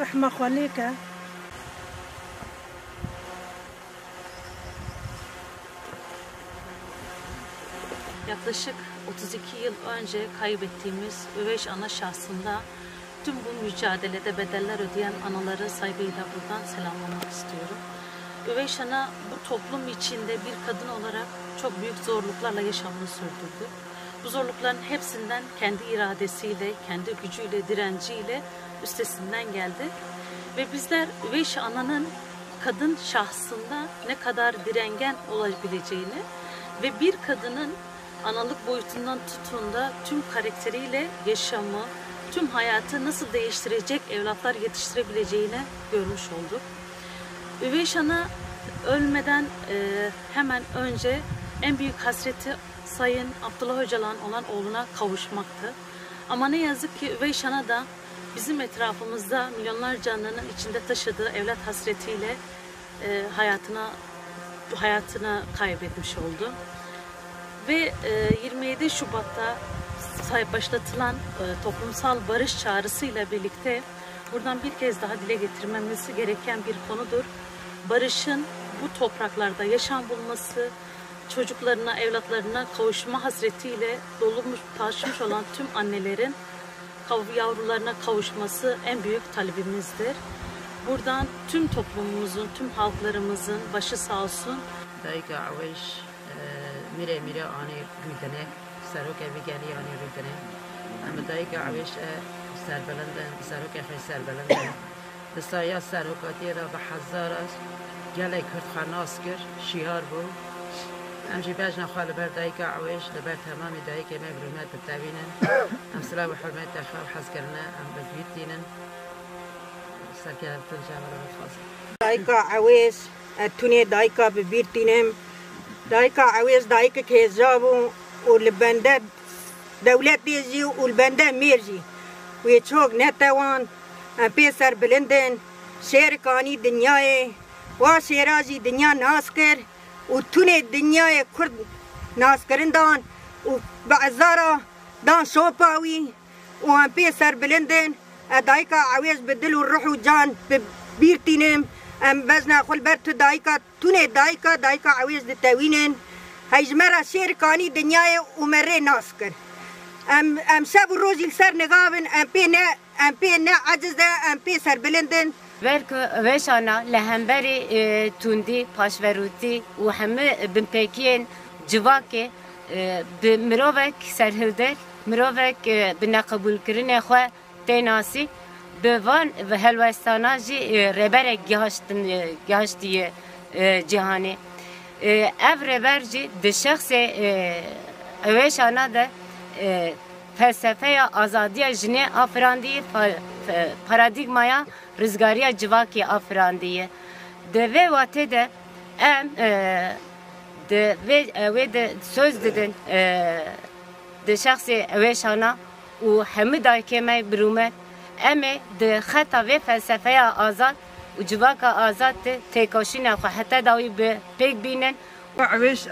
رحمة خاليك. Yaklaşık 32 yıl önce kaybettiğimiz Üveyş ana şahsında tüm bu mücadelede bedeller ödeyen anaları saygıyla buradan selamlamak istiyorum. Üveyş ana bu toplum içinde bir kadın olarak çok büyük zorluklarla yaşamını sürdürdü. Bu zorlukların hepsinden kendi iradesiyle, kendi gücüyle, direnciyle üstesinden geldi. Ve bizler Üveyş ananın kadın şahsında ne kadar direngen olabileceğini ve bir kadının analık boyutundan tutun da tüm karakteriyle yaşamı, tüm hayatı nasıl değiştirecek evlatlar yetiştirebileceğini görmüş olduk. Üveyş ana ölmeden hemen önce en büyük hasreti Sayın Abdullah Öcalan olan oğluna kavuşmaktı. Ama ne yazık ki Üveyş ana da bizim etrafımızda milyonlarca ananın içinde taşıdığı evlat hasretiyle hayatını kaybetmiş oldu. Ve 27 Şubat'ta başlatılan toplumsal barış çağrısıyla birlikte buradan bir kez daha dile getirmemiz gereken bir konudur. Barışın bu topraklarda yaşam bulması, çocuklarına, evlatlarına kavuşma hasretiyle dolmuş, taşmış olan tüm annelerin yavrularına kavuşması en büyük talebimizdir. Buradan tüm toplumumuzun, tüm halklarımızın başı sağ olsun. میره آنی رودنه سروک ویگانی آنی رودنه اما دایی که عویش سر بلندن سروک خیلی سر بلندن دستایا سروکاتی را به هزار است گله کرد خناس کرد شیار بود امجی باج نخوال بر دایی که عویش لبر تمامی دایی که ما برومت بتابینن ام سلام و حرمت دخل حز کرنه ام بدویتینن سرکه بتنجا مرا بفاصل دایی که عویش تونه دایی که ببیرتینم دایکا عویز دایک کهزابو والبنده دولت دیزی والبنده میرزی و چوک نتوان پیسر بلندن شیرکانی دنیای و شیرازی دنیا ناس کر و تونه دنیای کرد ناس کرندان و بعزارا دان شوپاوی و پیسر بلندن دایکا عویز بدل و روح و جان ببیرتینم ام بزنا خل برت دایکا تونه دایکا عویز دتاوینن هیجمرا شیرکانی دنیای عمره ناسکر ام شب روزی سر نگاون ام پی نه عجز ده ام پی سر بلندن ورک وشانا لهمبری توندی پاشوروتی و همه بنپکین جواکه بمروک سرهلدر مروک بنقبول کرنه خو تناسی بوان و هلوستانا جی ربر گهشتی جهانی اف ربر جی ده شخص اویش آنا ده فلسفه آزادی جنه آفراندی پارادیگمایا رزگاری جواکی آفراندی ده و واته ده ام ده و ده söz dedin ده شخص اویش آنا و همه دایکه می برومت اما ده خطا و فلسفه آزاد و جواک آزاد تکاشین خو حتی داوی به پیک بینن عویش